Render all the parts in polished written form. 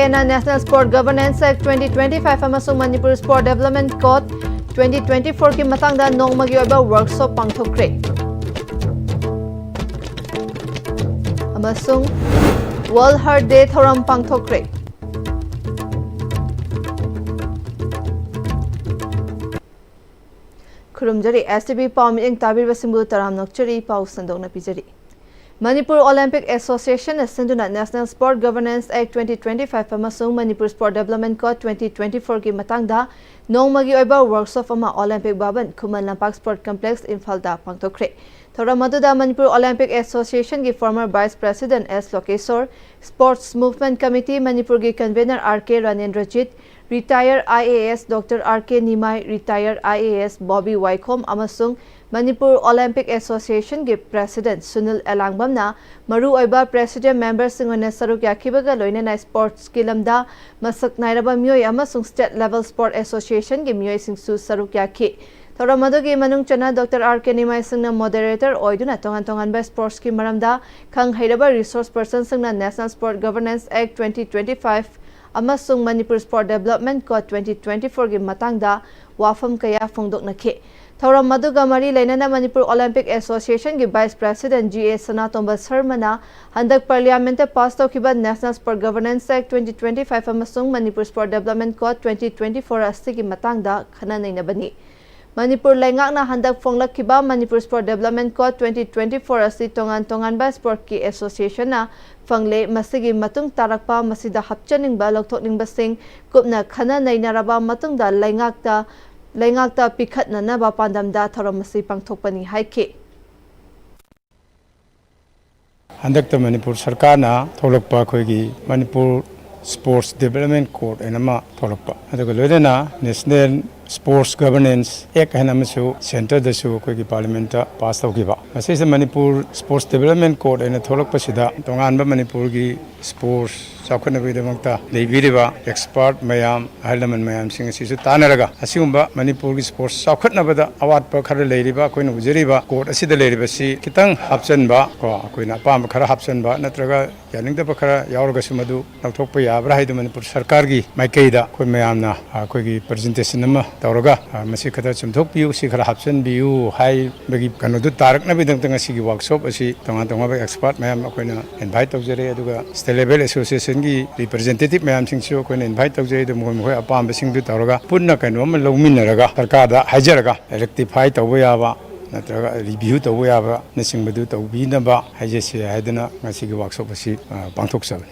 MOA National Sport Governance Act 2025 amasung Manipur Sport Development Code 2024 ki matangda nongmagi oiba workshop pangthokre. Amasung World Heart Day thoram pangthokre. Kurumjari STB Pam ing tabir basimbu taram nokchari pau sandong na pijari. Manipur Olympic Association Sinduna National Sport Governance Act 2025 amasung Manipur Sport Development Code 2024 ki matangda nongmagi oiba workshop ama Olympic Baban Kuman Lampak Sport Complex Infalda pangthokre. Thoramadu Manipur Olympic Association ki former Vice President S. Lokesor, Sports Movement Committee Manipur ki convener R.K. Ranendrajit, Retired IAS Dr. R.K. Nimai, Retired IAS Bobby Waikom amasung Manipur Olympic Association ki President Sunil Elangbam na maru oiba President members singone saruk yakibaga loinena sports kilamda masak nairaba miyoi amasung State Level Sport Association ki miyoi singsu saruk yaki. Thoramadu ki manung chana Dr. R.K. Nimai singna moderator oiduna tongan ba sports ki maramda khang hairaba resource person singna National Sport Governance Act 2025 amasung Manipur Sport Development Code 2024 ki matangda wafam kaya fongdok nakhe. Thoramadu Mari Lenana Manipur Olympic Association ki Vice President G.A. Sanatomba Sarmana handak Parliament pass tawkiba National Sport Governance Act 2025 amasung Manipur Sport Development Code 2024 asti ki matangda khana nainabani. Manipur Laingakna handak fonglakkiba Manipur Sport Development Code 2024 asti tongan ba sport ki association na fangle masigi matung tarakpa masida hapchaningba lokthokningba sing kupna khana nainaraba matungda Laingakta pikhatna na ba pandamda thoramasi pangthokpani haike. Handakta Manipur Sarkarna tholakpa khoigi Manipur Sports Development Code enama tholakpa aduga loidena National Sports Governance Act hanamasu center dasu khoigi parliament ta pass tawkiba asise Manipur Sports Development Code ena tholakpa sida tonganba Manipur gi sports Sakhanabidamata, Lebiriba, expert Mayam, Halaman Mayam Sing Sisu Tanaraga, Asumba, Manipur sports Sakhanabada, Awat Pakara Ladiba, Queen of Zeriba, Court Asida Ladibasi, Kitang Hapsenba, Queen Apam Kara Hapsenba, Natraga, Yaning the Pakara, Yaurgasumadu, Nautopia, Brahid Manipur Sarkargi, Maikeda, Queen Mayamna, Quigi presentation number, Tauraga, Masikata Sumtopiu, Sikara Hapsen, Biu, High, Bagi Kanodu Tarak Nabidang workshop, Asi, Tonga expert Mayam, Queen, invite of Zereduga, Stelebel Association. Representative mayam singsu ko invite tawjai de mo apam sing du tawraga punna kaino ma lawminaraga sarkada hajaraga rectify tawba yaba natraga review tawba yaba nasing badu tawbina ba hajese haidana ngasi gi workshop asi pangthok sabani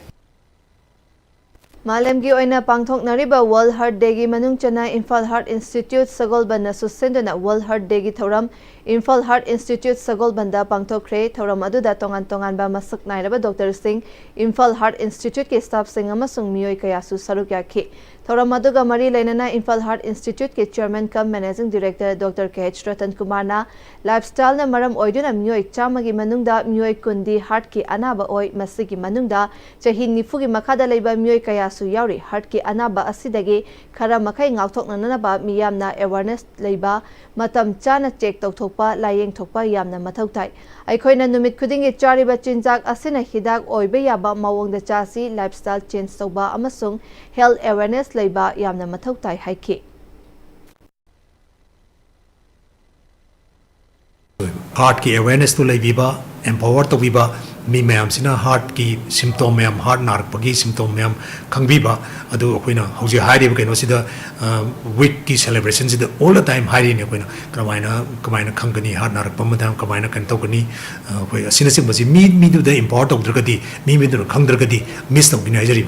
Malamgi oina pangthoknariba World Heart Day gi manung chana Imphal Heart Institute Sagolban susendana World Heart Day gi thoram Imphal Heart Institute Sagolbanda pangthokre thoram aduda tongan ba masak nairaba Dr. Singh Imphal Heart Institute ki staff sing amasung miyoi kayasu saruk yakhi thoram aduga mari leinana Imphal Heart Institute ki chairman cum managing director Dr. K.H. Ratan Kumar na lifestyle na maram oiduna miyoi chamagi manungda miyoi kundi heart ki anaba oi masigi manungda chahi nifu gi makhada leiba miyoi kayasu yauri heart ki anaba asidagi khara makai ngauthoknana ba miyamna awareness leiba matam chana check tawthokpa layeng thokpa yamna mathau tai aikoina numit khudingi chariba chinjak asina hidak oibe yaba mawongda chasi lifestyle change tawba amasung health awareness leiba yamna mathau tai haike heart ki awareness to leiba empower to biba mi mayam sina heart ki symptom mayam heart narpagi symptom mayam khangbiba adu akoina hauji hairi ba kaino sida week ki celebration sida all the time hairi ne akoina kamaina khangani heart narpa madam kamaina kan tokani koi asina simbasi mi du the import of dragadi mi du khangdragadi miss tokini hajari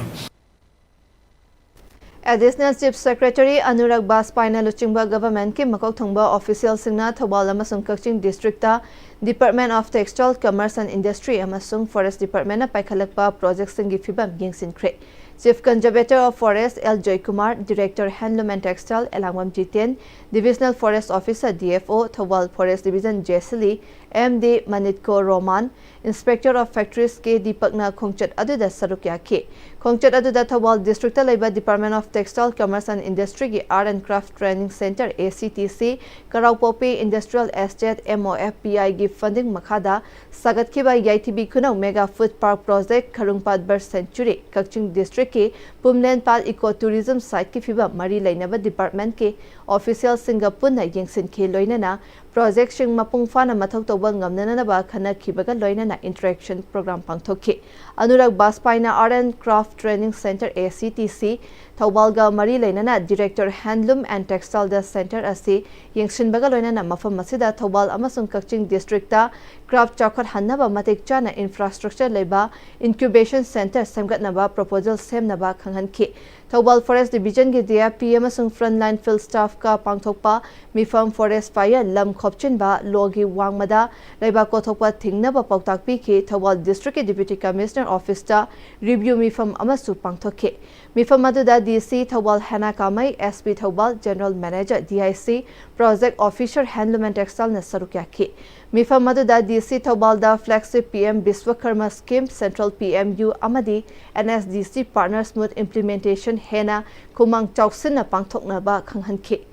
Additional Chief Secretary Anurag Baspaina Luchingba Government ki Makok Thongba official singna Thobal amasung Kaching District ta Department of Textile Commerce and Industry amasung Forest Department na paikhalakpa project singi fibam yingsinkre Chief Conservator of Forest L. Joy Kumar, Director Handloom and Textile Elangwam Jitien, Divisional Forest Officer DFO Thobal Forest Division Jesili, MD Manitko Roman, Inspector of Factories K. Deepakna Khongchat Aduda Sarukya K. Khongchat Aduda Thobal District Labor Department of Textile Commerce and Industry ki Art and Craft Training Center ACTC, Karaupopi Industrial Estate MOFPI gi funding makhada Sagatkiba YTB Kunau Mega Food Park Project Karungpad Bird Sanctuary, Kaching District ki Pumlen Pal Eco Tourism Site ki fiba mari lainaba department ke official singa punna yengsin ke loinana project shing mapung fana mathau toba ngamnana ba khana khibaga loinana interaction program pangthokki Anurag Baspaina Art and Craft Training Center ACTC Thaubalga mari lainana Director Handloom and Textile Center asi yengsin baga loinana mafam masida Thaubal amasung Kaching District ta craft chakhat hannaba matik chana infrastructure leba incubation center semgatnaba proposal semnaba khanghanki Thaubal Forest Division gi dia PM asung frontline field staff ka pangthokpa mifam forest fire lam khopchin ba logi wangmada leba kothokpa thingnaba pautak pi ki Thaubal District Deputy Commissioner Office ta review mifam amasu pangthokki mifam aduda DC Thaubal Hana Kamai SP Thaubal General Manager DIC Project Officer Handloom and Textile na sarukyaki mifam aduda DC Thaubal da flagship PM-Istv scheme Central PMU amadi NSDC partner smooth implementation hena kumang chawsin na pangthokna ba khanghanki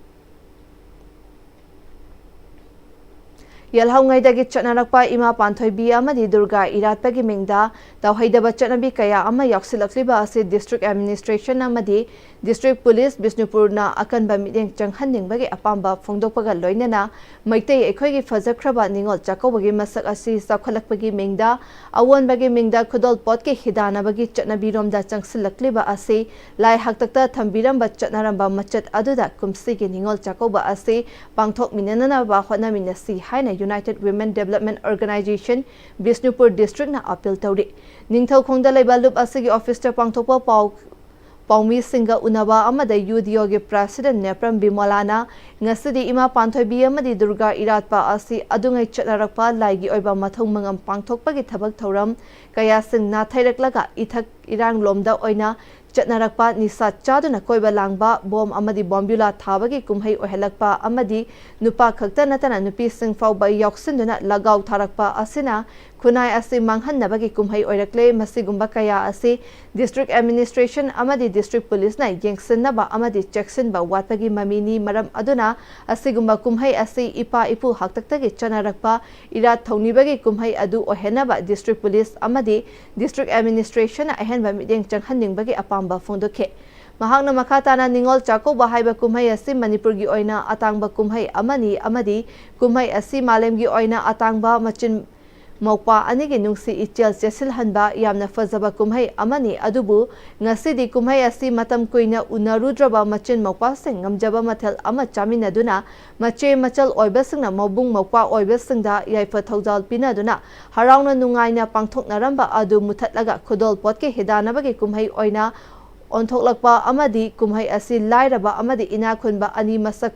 Yalhau ngai dagi chatnarakpa ima panthoi bi amadi Durga iratpagi mingda tawhaidaba chatnabi kaya ama yaksilakliba ase district administration amadi district police Bisnupur na akanba mideng changhanning bagi apamba phongdokpaga loinana maitei ekhoigi fajakraba ningol chakobagi masak asi sakhalakpagi mingda awon bagi mingda khudol potke hidana bagi chatnabi romda changsilakliba ase lai haktakta thambiramba chatnaramba machat aduda kumsigi ningol chakoba ase pangthok minana ba hona minasi haina United Women Development Organization Bisnupur District na appeal tauri ningthau khongda laiba lup asigi office ta pangthokpa Paumi Singa Unaba amada UDO ge President Nepram Bimolana ngasidi ima panthoi bi amadi Durga iratpa asi adungai chatnarakpa laigi oiba mathong mangam pangthokpa gi thabak thoram kaya sing na thairaklaga ithak irang lomda oina chatnarakpa nisa chaduna koiba langba bom amadi bombula thabagi kumhai ohelakpa amadi nupa khakta natana nupi sing fauba yoksinduna lagaw tharakpa asina khunai asi manghannabagi kumhai oirakle masigumba kaya asi district administration amadi district police na yengsinnaba amadi checksinba watpagi mamini maram aduna asigumba kumhai asi ipa ipu haktaktagi chanarakpa irat thaunibagi kumhai adu ohenaba district police amadi district administration ahenba mideng changhanningbagi apamba phongdokhe mahakna makhatana ningol chakoba haiba kumhai asi Manipur gi oina atangba kumhai amani amadi kumhai asi malem gi oina atangba machin Mokpa anigi nungsi ichel chesil hanba yamna fazaba kumhai amani adubu ngasidi kumhai asi matam kuina unarudraba machin mokpa sing ngamjaba mathel ama chaminaduna mache machal oibasingna mobung mokpa oibasingda yaifa thaujal pinaduna harauna nungaina pangthoknaramba adu muthatlaga khudol potke hidanabagi kumhai oina onthoklakpa amadi kumhai asi lairaba amadi ina khunba ani masak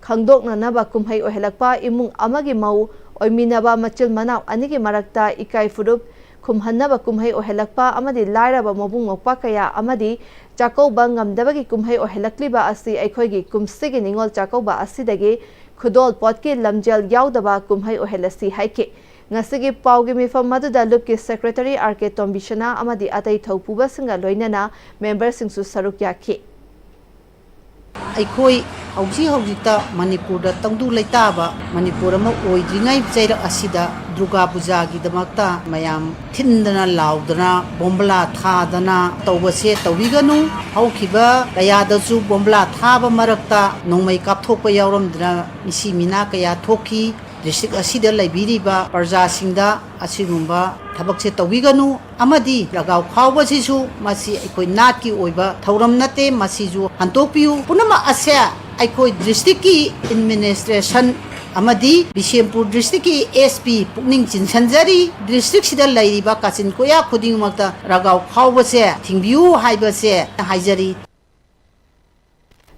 khangdoknanaba kumhai ohelakpa imung amagi mau oiminaba machil manau anigi marakta ikai furup khumhannaba kumhai ohelakpa amadi lairaba mobung mokpa kaya amadi chakoba ngamdabagi kumhai ohelakliba asi aikhoigi kumsigi ningol chakoba asidagi khudol potke lamjel yaudaba kumhai ohelasi haike ngasigi paugi mifam maduda lupki secretary RK Tombishana amadi atai thaupuba singa loinana member singsu saruk yakhi Aikoi hauji Manipur da tangdu laitaba Manipur ama oidringai chaira asida Durga Puja gi damakta mayam thindana laudana bombla thadana tawbase tawiganu haukiba kayadasu bombla thaba marakta nongmai kapthokpa yawramdra misi mina kaya thoki district asida laibiriba parja singda asigumba tabakse tawiganu amadi lagaw khawba sisu masi aikoi nat ki oiba thauram nate masi ju hantokpiu punama asya aikoi district ki administration amadi Bisempur district ki SP pukning chinsanjari district sida lairiba kachin koya khuding makta ragaw khawba se thingbiu haiba se haijari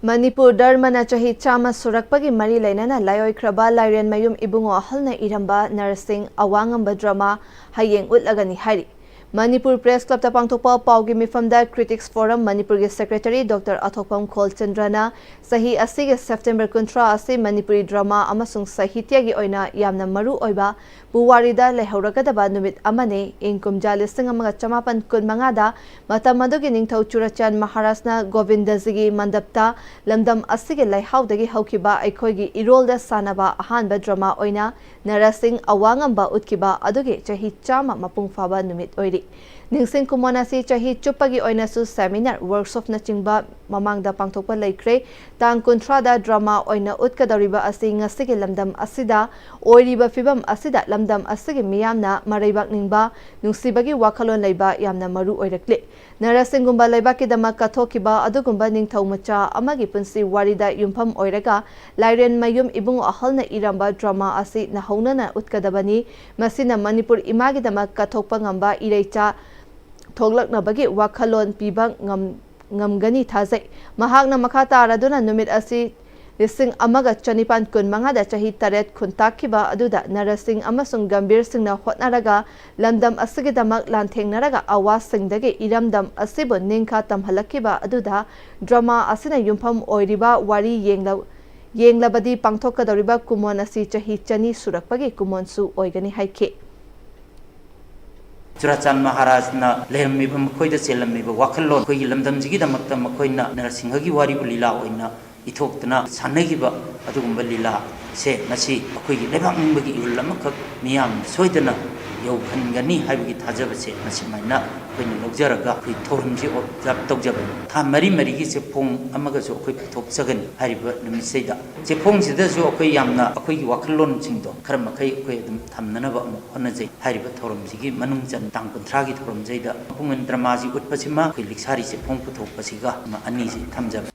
Manipur Dharmana chahi chama surakpagi mari lainana layoi kraba lairen mayum ibungo ahalna iramba nursing awangamba drama hayeng utlagani hari Manipur Press Club tapangthokpa paugi mifamda Critics Forum Manipur ge Secretary Dr. Athokpam Kholchandrana sahi asige September kuntra ase Manipuri drama amasung sahitya gi oina yamna maru oiba buwarida lehoragadaba numit amane ingkum jalising amaga chamapan kunmangada matamadagi ningthau churachan Maharashna Govindazigi mandapta lamdam asige laihaudagi haukiba aikhoigi irolda sanaba ahanba drama oina narasing awangamba utkiba aduge chahi chama mapung faba numit oiri Ningsing kumon asi chahi chupagi oinasu seminar workshop na chingba mamangda pangthokpa laikre tang kuntrada drama oina utkadariba asi ngasigi lamdam asida oiriba fibam asida lamdam asigi miyamna maraibak ningba nungsibagi wakhalon leiba yamna maru oirakle narasingumba leibaki dama kathokiba adugumba ningthau macha amagi punsi warida yumpham oiraga lairen mayum ibung ahalna iramba drama asi nahaunana utkadabani masina manipur imagi dama kathokpa ngamba ireicha thoglaknabagi wakhalon piba ngamgani thazai mahakna makha taraduna numit asi lising amaga chanipan kun mangada chahi taret khuntakiba aduda narasing amasung gambir singna hotnaraga lamdam asigidamak lanthengnaraga awas singdage iramdam asibu ningkha tamhalakiba aduda drama asina yumpham oiriba wari yenglabadi pangthokadoriba kumon asi chahi chani surakpagi kumonsu oigani haike Churachan Maharaj na lehmiba makoida selamiba wakhalon koi lamdamjigi damakta makoina narasinghagi wari ulila oina ithokna sanagiba adugumba lila se nasi koi lebak ningbagi ulamakak miyam soidana yaukhangani haibagi thajabase nasi maina koina logjaraga koi thorumji objab togjaba tha mari mari gi se phong amaga so koi thoksagan hariba namiseida se phong sida so koi yamna koi wakhalon chingdo kharma kai koi dum thamnanaba honajai hariba thorumji gi manung jan tang kuntragi thorumjaida pungan dramaji utpasima koi liksari se phong puthokpasiga ani se thamjaba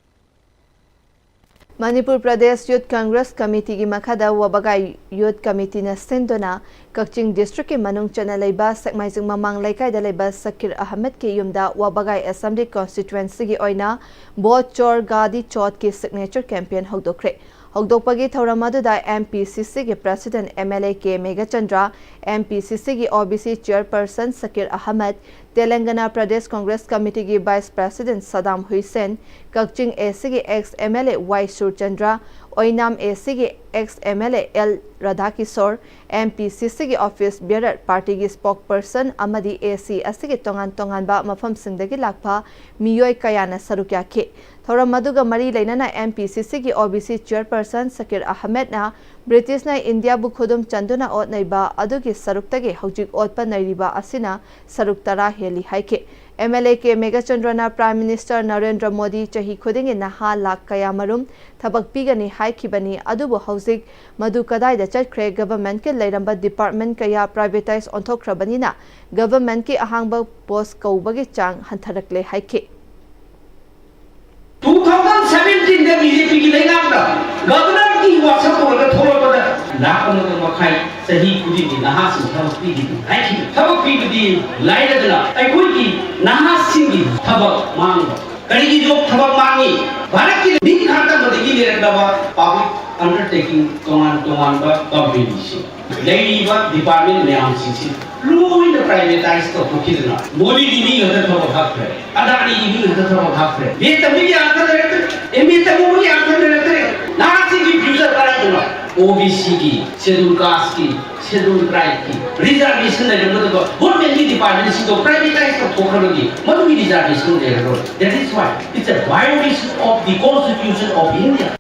Manipur Pradesh Youth Congress Committee ki makhada wabagai Youth Committee na sendona Kaching District ki manung chana leiba sakmaising mamang laikai da leiba Sakir Ahmed ki yumda wabagai Assembly constituency ki oina bo chor gadi chot ki signature campaign hogdokre hogdokpagi thauramadu da MPCC ki President MLA ke Megachandra MPCC ki OBC Chairperson Sakir Ahmed Telangana Pradesh Congress Committee ki Vice President Saddam Hussain Kaching AC ki ex MLA Y Surchandra Oinam AC ki ex MLA L Radhakishore MPCC ki Office Bearer Party ki Spokesperson Amadi AC asigi tongan ba mafam singdagi lakpa miyoi kayana sarukya ke thoram maduga mari leinana MPCC ki OBC Chairperson Sakir Ahmed na British na India bu khudum chanduna ot naiba adugi saruktage hojik otpa nairiba asina saruk tara heli haike MLA ke Megachandrana Prime Minister Narendra Modi chahi khudingi naha lak kaya marum thabak pigani haikibani adubu hojik madu kadai da chakre government ke leiramba department kaya privatize onthokrabanina government ki ahangba post kaubagi chang hantharakle haike 2017 da BJP ki leingakda governor ki whatsapp ko ga thorobada lakon ko makhai sahi kudi ni nahas thabak pi gi aiki thabak pi gi laidadna ai koi ki nahas singi thabak mang kari gi jo thabak mangi bharat ki ning khata madigi lerakda ba public undertaking tongan ba company leiba department me am sisi loin the privatize to pukidna modi gi ni hada thabak hakre adani gi ni hada thabak hakre ye tammi gi akhar rekte emi tamu gi akhar rekte nahas gi future karadna OBC की schedule caste की schedule tribe की reservation ने जो तो government की department से तो privatise को ठोकर दी मधुमी रिजर्वेशन दे रहा है that is why it's a violation of the constitution of India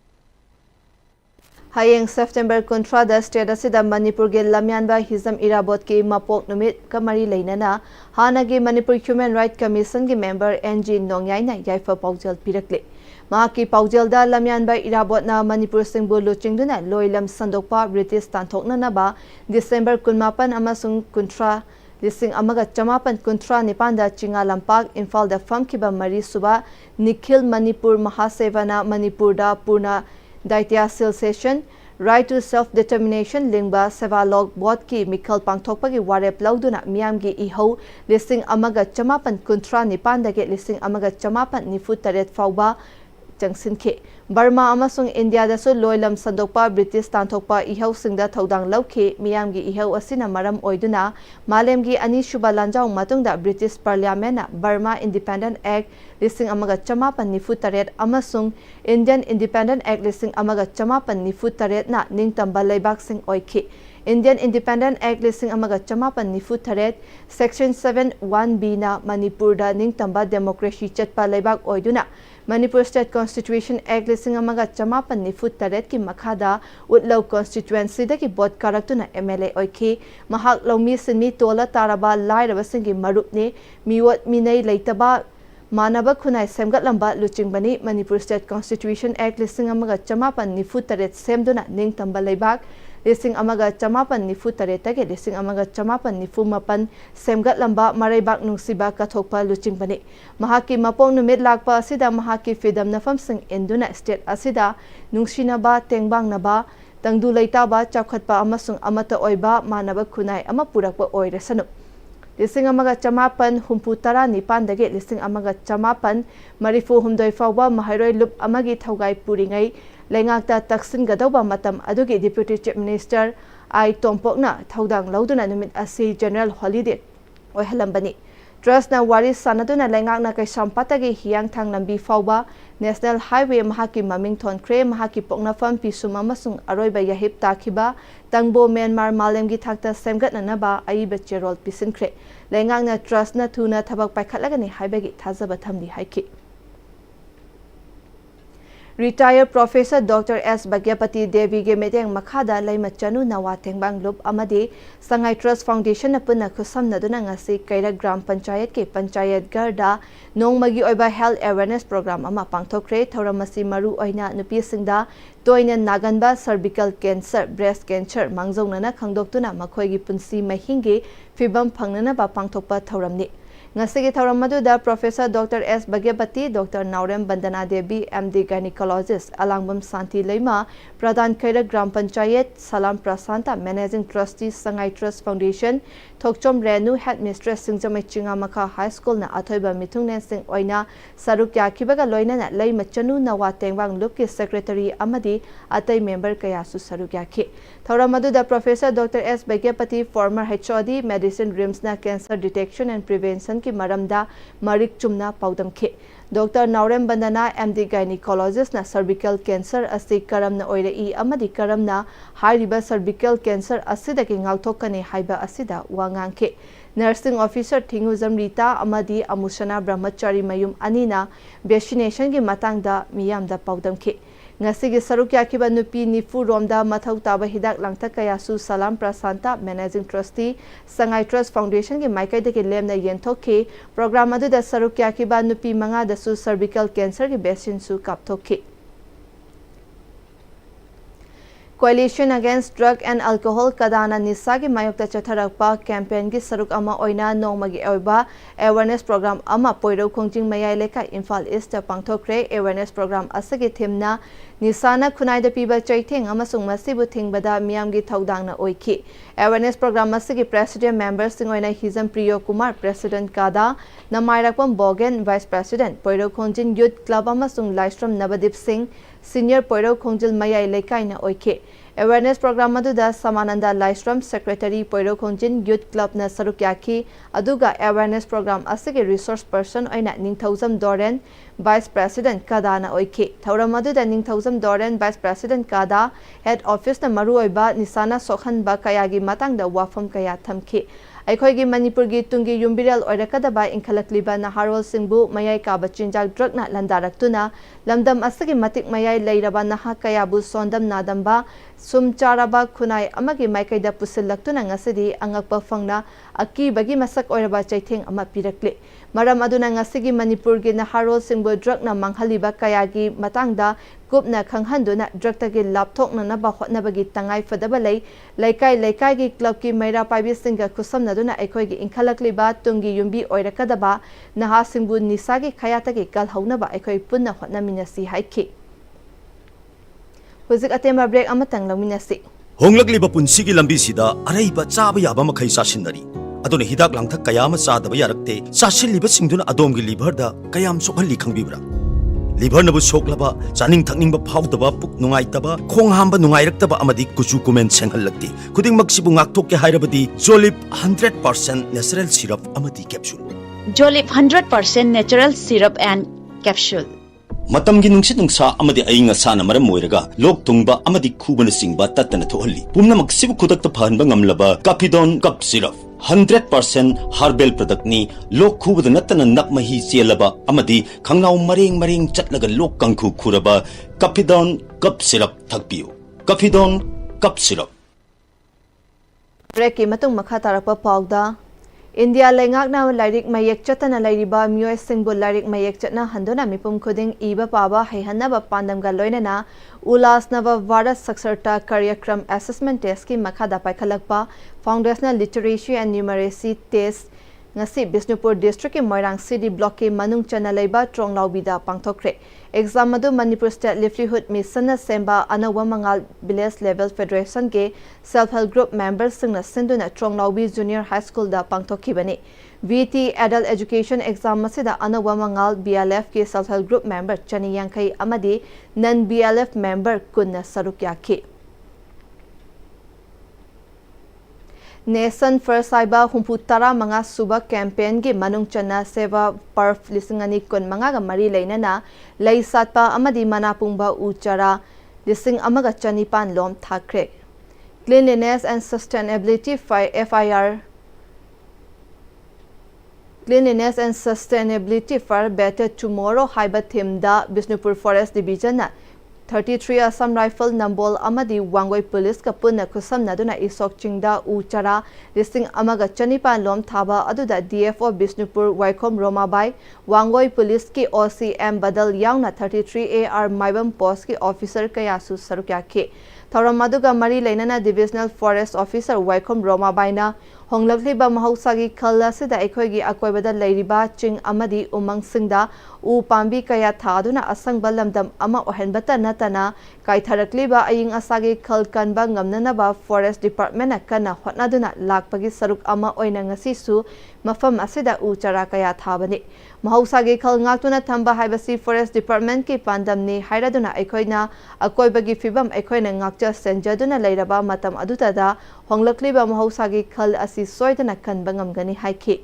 Hayeng September Contrada State asida Manipur ge lamyanba hizam irabot ki mapok numit kamari leinana hanagi Manipur Human Rights Commission ki member NG Nongyai na yaifa paujal pirakle mahaki paujal da lamyanba irabot na Manipur singbu luchingduna loilam sandokpa British tanthokna na ba December 18 amasung Contra lising amaga chamapan Contra nipanda chinga lampak Imphal da famkiba mari suba Nikhil Manipur Mahasevana Manipur da Purna Daitya Session Right to Self-Determination Lingba Sevalog Board ki Mikhal Pangthokpagi warep lauduna miyamgi iho lising amaga chamapan kuntra nipandage lising amaga chamapan nifut taret fauba jangsinke Burma amasung India da so loilam sandokpa British tanthokpa iho singda thodang lauke miyamgi iho asina maram oiduna malemgi ani shuba lanjau matungda British Parliament na Burma Independent Act lising amaga chamapan nifut taret amasung Indian Independent Act lising amaga chamapan nifut taret na ningtamba leibak sing oike Indian Independent Act lising amaga chamapan nifu tharet Section 7(1)(b) na Manipurda ningtamba democracy chatpa laibak oiduna Manipur State Constitution Act lising amaga chamapan nifu taret ki makhada Utlau constituency da ki bot karaktuna MLA oiki mahak lomi sinmi tola taraba lairaba singi marupne miwat minay leitaba Manaba khunai semgat lamba luchingbani Manipur State Constitution Act lising amaga chamapan nifu taret semduna ningtamba laibak lising amaga chamapan nifu taretage lising amaga chamapan nifu mapan semgat lamba maraibak nungsiba kathokpa luchingbani mahaki mapong numit lakpa asida mahaki freedom nafam sing induna state asida nungsinaba tengbang tangdu leitaba chakhatpa amasung amata oiba manaba khunai ama purakpa oiresanu lising amaga chamapan humpu tara nipan dage lising amaga chamapan marifu humdoi fawba mahairoi lup amagi thaugai puringai lengakta taksin gadauba matam adugi Deputy Chief Minister I Tompokna thaudang lauduna numit asi general holiday oihalambani Trust na wari sanaduna lengakna kay sampatagi hiyang thang lambi fawba National Highway mahaki maming thonkre mahaki pokna fam pisuma masung aroiba yahip takhiba tangbo Myanmar malemgi thakta semgat nanaba aiba cherol pisinkre lengakna trust na thuna thabak paikhatlagani haibagi thazaba thamdi haiki Retired Professor Dr. S. Bhagyapati Devi ge meteng makhada laima chanu nawa tengbang lup amadi Sangai Trust Foundation na punna khusam naduna ngasi Kaira Gram Panchayat ke Panchayat Garda nongmagi oiba health awareness program ama pangthokre thoramasi maru oina nupi singda toina naganba cervical cancer breast cancer mangjongna khangdoktuna makhoigi punsi mahingi fibam phangnana ba pangthokpa thoramni Ngasigi thauram maduda Professor Dr. S. Bhagyapati, Dr. Naurem Bandana Devi, MD Gynecologist, Alangbam Santi Leima, Pradhan Kaira Gram Panchayat, Salam Prasanta, Managing Trustee, Sangai Trust Foundation, Thokchom Renu, Headmistress Singjamai Chingamaka High School na Athoiba Mithungnen Singh Oina, Saruk Yakibaga Loina na Leima Chanu Nawa Tengbang Lupki Secretary Amadi, Atai Member Kayasu Saruk Yaki. Thauram maduda Professor Dr. S. Bhagyapati, former HOD, Medicine Rims na Cancer Detection and Prevention ki maramda marik chumna paudam ke Dr. Naurem Bandana MD Gynecologist na cervical cancer asi karamna oirei amadi karamna hariba cervical cancer asida ki ngauthokane haiba asida wangang ke Nursing Officer Thinguzam Rita amadi Amusana Brahmachari mayum anina vaccination ki matangda miyamda paudam ke Ngasigi saruk yakiba nupi nifu romda mathau taba hidak langta kayasu Salam Prasanta Managing Trustee Sangai Trust Foundation ki maikai de ki lemna yenthoke program adu da saruk yakiba nupi manga dasu cervical cancer ki vaccine su kapthoke Coalition Against Drug and Alcohol Kadana Nisa ki mayokta chatharakpa campaign ki saruk ama oina nongmagi oiba awareness program ama poiro khongjing mayai leka Imphal East pangthokre awareness program asagi themna Nisana Kunaida Piba Chaithing amasung masibu thingbada miyamgi thaudangna oiki awareness program asigi president members singoina Hizam Priyo Kumar president kada Namairakpam Bogen vice president poiro khongjin youth club amasung Laistram Navadip Singh senior poiro khongjil mayai lekaina oike awareness program aduda Samananda Laistram secretary poiro khongjin youth club na saruk yaki aduga awareness program asigi resource person oina Ningthauzam Doren vice president kadana oike thauram aduda Ningthauzam Doren vice president kada head office na maru oiba nisana sokhan ba kayagi matangda wafam kaya thamki Aikhoigi Manipurgi tungi yumbiral oirakadaba inkhalakliba naharol singbu mayai kaba chinjak drug na landaraktuna lamdam asagi matik mayai leiraba naha kayabu sondam nadamba sum charaba khunai amagi maikaida pusillaktuna ngasidi angakpa fangna akibagi masak oiraba chaitheng ama pirakle maram aduna ngasigi Manipurgi naharol singbu drug na manghaliba kayagi matangda Gupna khanghanduna drug tagi lapthokna naba hotnabagi tangai fadaba laikai gi club ki maira paibi singa kusamna duna aikhoigi inkhalakliba tungi yumbi oirakadaba naha singbu nisagi khayatagi kalhaunaba aikhoi punna hotnaminasi haiki Huzik atema break amatang laminasi Honglakliba punsigi lambi sida araiba chaba yaba makhai sasinari aduna hidak langthak kayama chadaba yarakte sasilliba singduna adomgi liver da kayam sokhalli khangbibra Liver nabu soklaba chaning thakning ba phawdaba puk nungai taba khong hamba nungai raktaba amadi kuchu kumen senghal lakti kuding maksibu ngakthok ke hairabadi Jolip 100% natural syrup amadi capsule Jolip 100% natural syrup and capsule matamgi nungsit nungsa amadi ainga sana maram moiraga lok tungba amadi khubana singba tatana thohalli pumnamak sibu khudakta phanba ngamlaba Cafidon cup syrup 100% herbal product ni lok khubada natana nakmahi chelaba amadi khangnaw mareng chatlaga lok kangkhu khuraba Cafidon cup syrup thakpiu Cafidon cup syrup break ki matung makha tarakpa pawda India lengakna lairik mayek chatana lairiba myoy singbu lairik mayek chatna handona mipum khuding iba paba haihanaba pandamga loinana ulasnava varat saksarta karyakram assessment test ki makhada paikhalakpa foundational literacy and numeracy test ngasi Bisnupur district ki Moirang city block ki manung chana leiba tronglawbida pangthokre exam adu Manipur state livelihood mission na semba anawa mangal village level federation ke self help group members singna sinduna tronglawbi junior high school da pangthokhibani VT adult education exam masida anawa mangal BLF ke self help group member chani yankai amadi non BLF member kunna saruk yakhi Nation First Saiba Humputara Manga Suba campaign gi manung chana seva parf lisingani kon manga ga mari leinana lei satpa amadi manapungba uchara lising amaga chanipan lom thakre Cleanliness and Sustainability FIR Cleanliness and Sustainability for Better Tomorrow haiba theme da Bisnupur Forest Division na 33 Assam Rifle Nambol Amadi Wangoi Police ka punna kusam naduna isok chingda uchara listing amaga chanipan lom thaba aduda DFO Bisnupur Waikom Romabai Wangoi Police ki OCM Badal yauna 33 AR Maibam Post ki officer kayasu sarukya ke Thauramaduga Mari Lainana Divisional Forest Officer Waikom Romabai na honglakliba mahausagi khalla sida ekhoigi akoibada leiriba ching amadi umang singda u pambi kaya thaduna asang balamdam ama ohenbata natana kaitharakliba aying asagi khal kanba ngamnana ba forest department kana hotnaduna lakpagi saruk ama oina ngasi su mafam asida u chara kaya thabani mahausagi khal ngaktuna thamba haibasi forest department ki pandamni hairaduna ekhoina akoibagi fibam ekhoina ngakcha senjaduna leiraba matam adutada honglakliba mahausagi khal soidana kanba ngamgani haiki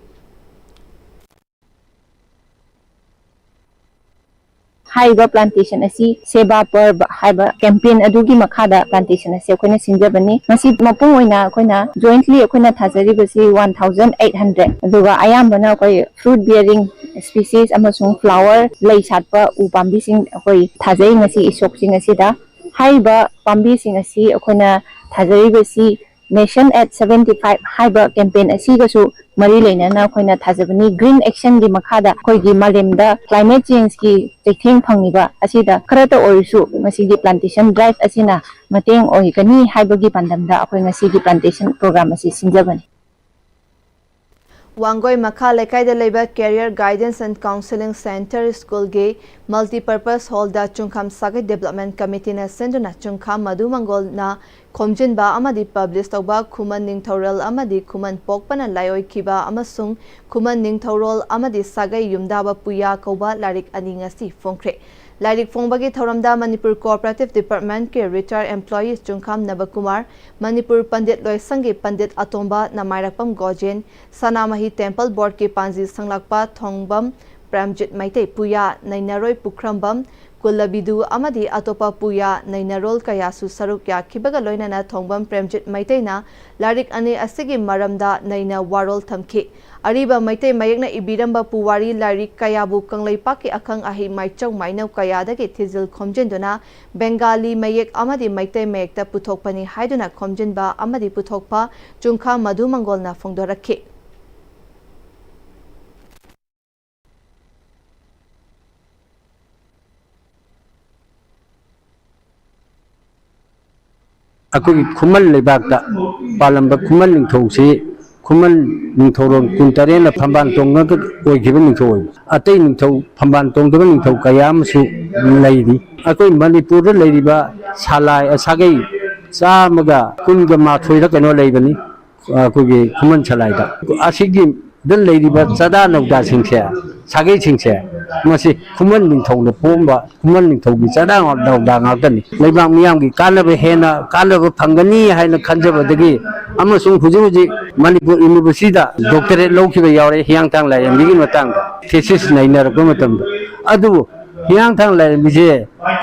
haiba plantation asi seba par haiba campaign adugi makhada plantation asi akoina sinjabani masi mapung oina akoina jointly akoina thajari basi 1800 aduga ayambana akoi fruit bearing species amasung flower lei satpa u pambi sing akoi thajai ngasi isok sing asi da haiba pambi sing asi akoina thajari basi Nation at 75 haiba campaign asigasu mari leinana khoina thajabani green action gi makhada khoigi malemda climate change ki chetheng phangiba asida kharata oisu ngasigi plantation drive asina mateng oikani haibagi pandamda akhoi ngasigi plantation program asi sinjabani Wangoi Makha Lekaida Leba Career Guidance and Counseling Center School Ge Multi-Purpose Hall da Chungkham Sagai Development Committee na senduna Chungkham Madu Mangol na Khomjin ba amadi publish tawba Khuman Ningthaural amadi Khuman Pokpana Layoi Kiba amasung Khuman Ningthaural amadi Sagai Yumdaba Puya Kauba Larik ani ngasi phongkre Lairik Fongbagi Thauramda Manipur Cooperative Department ke retired employees Chungkham Nabakumar, Manipur Pandit Loisangi Pandit Atomba Namairakpam Gojen, Sanamahi Temple Board ke Panji Sanglakpa Thongbam Pramjit Maite Puya Nainaroi Pukrambam Kulabidu Amadi Atopa Puya Nainarol Kayasu Saruk Yakibaga Loinana Thongbam Premjit Maitena Larik Ani Asigi Maramda Naina Warol Thamki Ariba Maite Mayagna Ibiramba Puwari Larik Kayabu Kanglaipaki Akang Ahi Maichau Mainau Kayadagi Tizil Khomjinduna Bengali Mayek Amadi Maite Mayekta Puthokpani Haiduna Khomjinba Amadi Puthokpa Chungkha Madhu Mangolna Phongdoraki Aku kuman lebakta palamba kuman ningthau si kuman ningthauron kuntarena phamban tongna ka oigiba ningthau atei ningthau phamban tongdaba ningthau kayam su leidi akoi Manipur da leiriba salai asagai chamaga kunga mathoira kano leibani akugi kuman salai da asigi dan leiriba chada nokda singse sagai singse masi kuman ningthau na pomba kuman ningthau gi chada nokda ngakani leibang miyam gi kanaba hena kanaba phangani haina khanjabadagi amasung huji Manipur University da doctorate lawkiba yawre hiangtang la yamigi matang thesis nainar ko matam adu हियांग थांग लाइरमिसे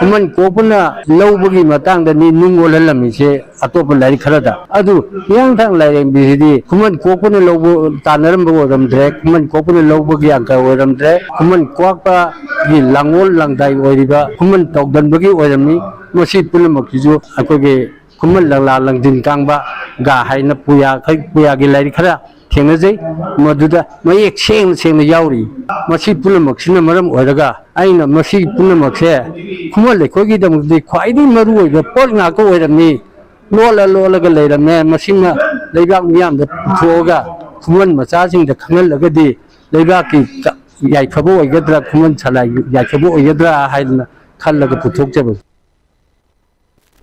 कुमन कोपना लौबगी मतंगदनी निंगोललमिसे अतोप लाइर खरदा अदु हियांग थांग लाइरमिसेदी कुमन कोपना लौबो तानरमबो ओरमद्रे कुमन कोपना लौबगी अंका ओरमद्रे कुमन कोकपा gi langol langdai oiriba kuman togdanbagi oirami masi pulamakiju akoge kuman langla langdin kangba ga haina puya gi lairi khara thengajai maduda mayek seng yauri masi pulamaksina maram oiraga aina masi pulamakse kuman lekhogi damudi khwaidi maru oiba pot nga ko oirami lola ga leiramne masina leibak miyam da thoga kuman macha sing da khangal lagadi leibak ki याइखबो ओइगद्रा खुमन छला याइखबो ओइगद्रा हाइना खल्लग पुथोक जबो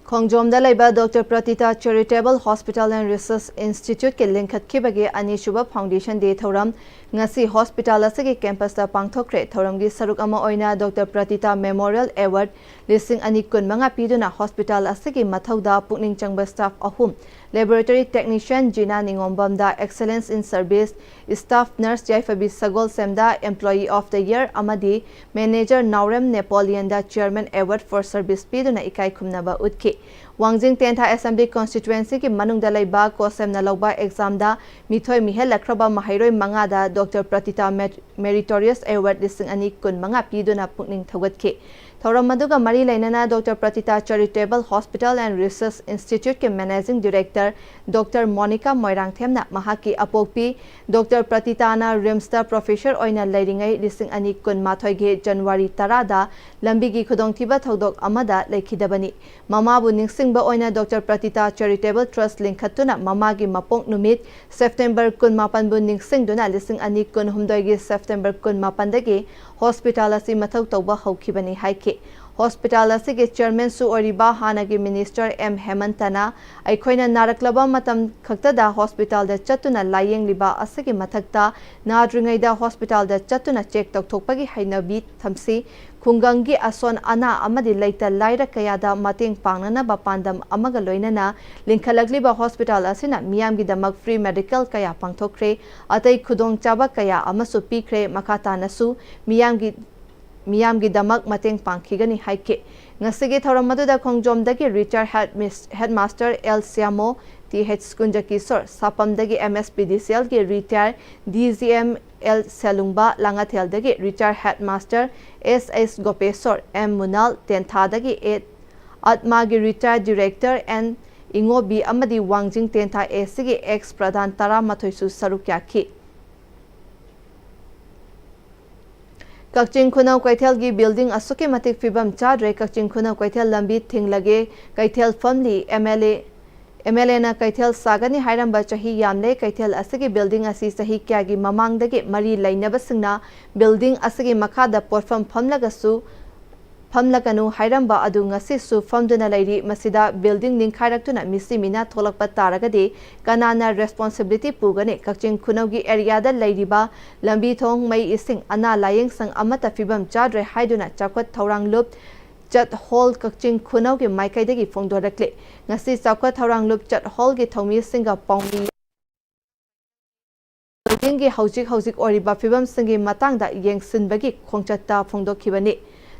खोंजोमदा लेबा doctor Pratita charitable hospital and research institute के लिंखतखिबगे अनिसुबा फाउंडेशन डे थौरम ngasi hospital asagi campus ta pangthokre thoramgi saruk ama oina Dr. Pratita Memorial Award listing ani kun manga piduna hospital asagi mathauda pukning changba staff ahum laboratory technician Jina Ningombam da excellence in service staff nurse Jaifabi Sagol Semda employee of the year amadi manager Naurem Napoleon da chairman award for service piduna ikai khumnaba utki Wangjing Tentha Assembly constituency ki manungda leiba kosemna lawba exam da mithoi mihel lakraba mahairoi manga da Dr. Pratita Meritorious Award listing ani kun manga piduna pukning thawatki Thoram maduga mari lainana Dr. Pratita Charitable Hospital and Research Institute ke managing director Dr. Monica Moirangthemna mahaki apokpi Dr. Pratita na Rimster professor oina leiringai listing ani kun mathoi ge January 10 da lambi gi khudongthiba thodok amada leikhidabani mama bu ningsingba oina Dr. Pratita Charitable Trust linkhatuna mama gi mapong numit September 18 bu ningsingduna listing ani kun humdoi gi September 18 dagi hospital asi mathau tawba haukhibani haike hospital asi ge chairman su oriba hanagi minister M Hemantana aikhoina naraklaba matam khakta da hospital da chatuna layeng liba asigi mathakta nadringai da hospital da chatuna check tokthokpagi hainabi thamsi khungangi ason ana amadi leita laira kaya da mateng pangnana ba pandam amaga loinana linkhalakliba hospital asina miyamgi damak free medical kaya pangthokre atai khudong chaba kaya amasu pikre makata nasu miyamgi damak mateng pangkhigani haike ngasigi thoramadu khongjomdagi retired headmaster L Siamo TH Kunjaki Sir Sapamdagi MSPDCL ge retired DGM L Selungba Langatheldagi retired headmaster SS Gopesor M Munal Tenthadagi Atmagi retired director and Ingobi Amadi Wangjing Tentha Esigi ex Pradhan Tara Mathoisu Sarukyaki Kaching Khunau Kaithel gi building asuki matik fibam chadre Kaching Khunau Kaithel lambi thinglage Kaithel family MLA na Kaithel sagani hairamba chahi yamle Kaithel asigi building asi sahi kyagi mamangdagi mari lainabasingna building asigi makhada porfam famlakanu hairamba adu ngasi su famduna lairi masida building ninkhairakuna misimina tholakpa taragadi kanana responsibility pugane Kaching Khunau gi area da lairiba lambi thong mai ising ana layeng sang amata fibam chadre haiduna chakwat thorang lup Chat Hall Kaching Khunau gi maikaidagi phongdorakle ngasi chakwat thorang lup Chat Hall gi thomi singa pongmi building gi hojik oriba fibam singi matangda yengsinbagi khongchatta phongdokhibani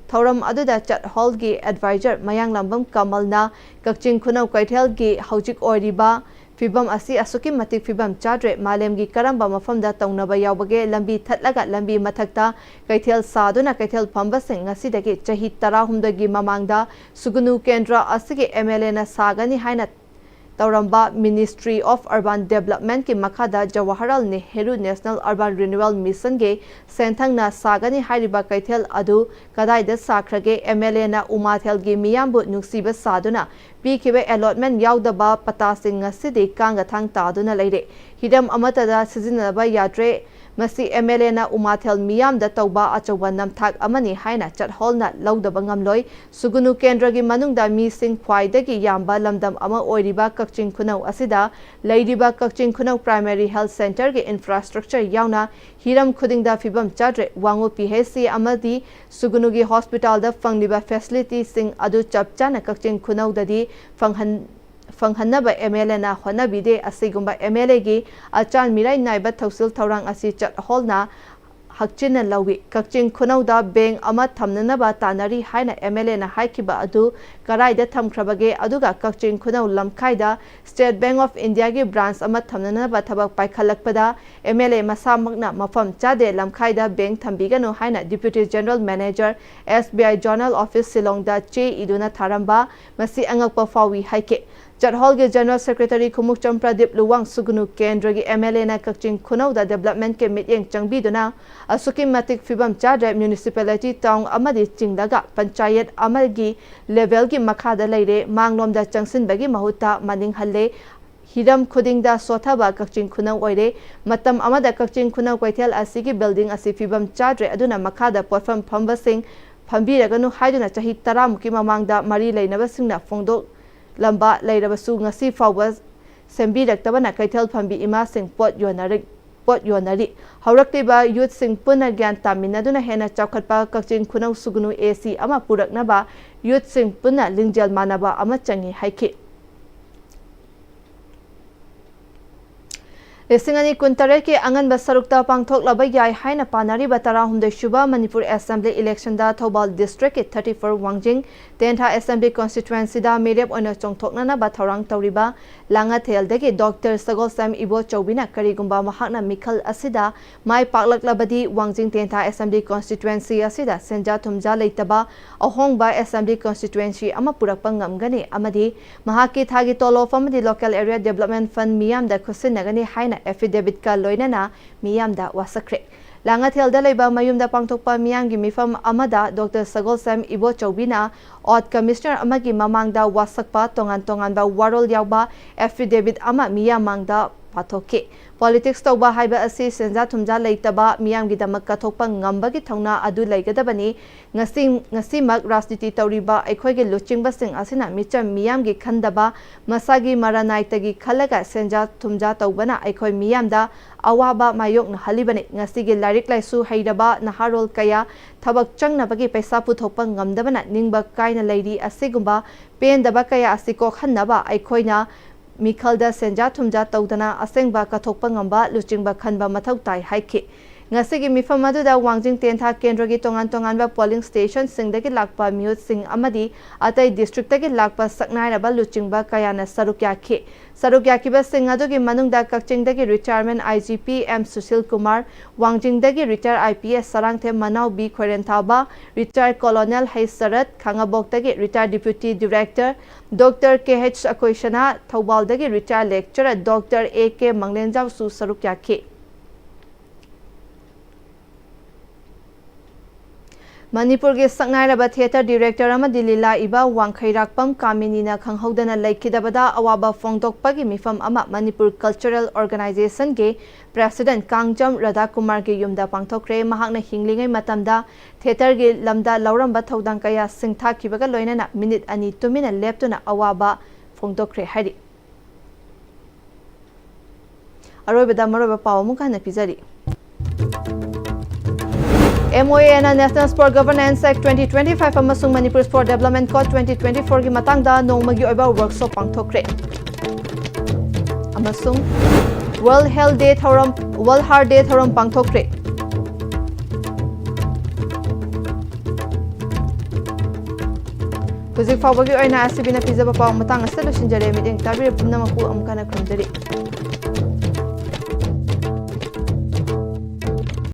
Thoram aduda Chat Hall gi advisor Mayang Lambam Kamalna Kaching Khunau Kaithel gi hojik oriba fibam asi asuki matik fibam chadre malem gi karamba mafamda taunaba yawbage lambi thatlaga lambi mathakta Kaithel saduna Kaithel phamba sing ngasi dagi chahi 10 gi mamangda sugunu kendra asigi MLA na sagani haina Tauramba Ministry of Urban Development ki makhada Jawaharlal Nehru National Urban Renewal Mission ge senthangna sagani hairiba Kaithel adu kadaida sakrage MLA na Umathel gi miyambu nungsiba saduna pikhibe allotment yaudaba patasing ngasidi kangathang taduna leire hidam amatada sizinaba yadre masi MLA na Umathel miyam da tauba achoba namthak amani haina Chat Hall na laudaba ngamloi sugunu kendra gi manungda mi sing khwaidagi yamba lamdam ama oiriba Kaching Khunau asida leiriba Kaching Khunau Primary Health Center ge infrastructure yauna hiram khudingda fibam chadre wango PHC amadi sugunu gi hospital da fangliba facility sing adu chapchana Kaching Khunau dadi Fanghanaba MLA na honabide asigumba MLA gi achan mirai naiba thausil thaurang asi Chat Hall na hakchina lawi kakching khunauda bank ama thamnanaba tanari haina MLA na haikiba adu karaida thamkhrabage aduga kakching khunau lamkhaida State Bank of India gi branch ama thamnanaba thabak paikhalakpada MLA masamakna mafam chade lamkhaida bank thambiganu haina Deputy General Manager SBI Journal Office Silongda che iduna tharamba masi angakpa fawi haike Chathol के general secretary Khumukcham Pradeep Luwang Sugnu केंद्र की MLA ना कच्चिंग खुनौदा development के meeting चंगबीदुना असुकी मतिक फिबम चादे म्युनिसिपैलिटी टाउन अमदि चिंगदगा पंचायत अमरगी लेवल की मखादा लेरे मांगलोमदा चंगसिनबगी महुता मनिंग हल्ले हिरम खुदिंगदा सोथाबा कच्चिंग खुनौ ओइरे मतम अमदा कच्चिंग खुनौ क्वैथेल असिगी बिल्डिंग असि फिबम चादरे अदुना मखादा पोफम फंबसिंग फंबीरगनु हाइदुना चाहि 10 मुकी ममांगदा मरी लेनबसिंगना फोंदो लंबा लेरबसु ngasi fawba sembiractabana kaithel phambi ima sing pot yonari hauraktiba youth sing puna gyan taminaduna hena chakhatpa kakching khunau sugunu AC ama puraknaba youth sing puna lingjal manaba ama changi haiki Lisingani kuntare ke angan basarukta pangthok labai yai haina panari batara humde shuba Manipur Assembly election da Thobal district ke 34 Wangjing Tentha Assembly constituency da merep oina chongthokna na batharang tawriba langa thel degi Dr. Sagol Sam Ibo Chobina karigumba mahakna mikhal asida mai paklaklabadi Wangjing Tentha Assembly constituency asida senja thumja leitaba ahong ba Assembly constituency ama purakpa ngamgani amadi mahaki thagi tolof amadi local area development fund miyam da khusinagani haina affidavit ka loinana miyamda wasakre langa thelda leiba mayumda pangthokpa miyamgi mifam amada Dr. Sagol Sam Ibo Chobina Odd Commissioner amagi mamangda wasakpa tongan ba warol yawba affidavit ama miyamangda pathoke politics tawba haiba asi senja thumja leitaba miyamgi damak kathokpa ngambagi thongna adu leigadabani ngasi mak rajniti tawriba aikhoige luchingba sing asina micham miyamgi khandaba masagi maranaitagi khalaga senja thumja tawbana aikhoi miyamda awaba mayok na halibani ngasi gi larik laisu hairaba naharol kaya thabak changnabagi paisa puthokpa ngamdabana ningba kaina leiri asigumba pendaba kaya asiko khannaba aikhoina Mikhalda senja thumja tawdana asengba kathokpa ngamba luchingba khanba mathau tai haiki ngasigi mifam aduda Wangjing Tentha kendra gi tongan ba polling station singdagi lakpa mute sing amadi atai district tagi lakpa saknairaba luchingba kayana sarukya ba sing adugi manungda kakching dagi retirement IGP M Sushil Kumar Wangjing dagi retire IPS sarangthe manau B Khorenthaba retire Colonel Haisarat Khangabok dagi retire Deputy Director Dr. KH Akoishana Thobal dagi retire lecturer Dr. AK Manglenjau su sarukya Manipur ge saknairaba theater director ama dilila iba wangkhairakpam kaminina khanghodana laikidabada awaba fongdokpagi mifam ama Manipur Cultural Organization ge President Kangjam Radha Kumar ge yumda pangthokre mahakna hinglingai matamda theater ge lamda lauramba thodang kaya singtha kibaga loinana minute ani tumina leptuna awaba fongdokre hari aroibada maroba pawamuka na pizari MOA and National Sport Governance Act 2025 amasung Manipur Sport Development Code 2024 gi matangda nongmagi oiba workshop pangthokre amasung World Heart Day thoram pangthokre Puzik fawbagi oina asibina pizaba paw matang asalo sinjare meeting tabir punamaku amkana kramjari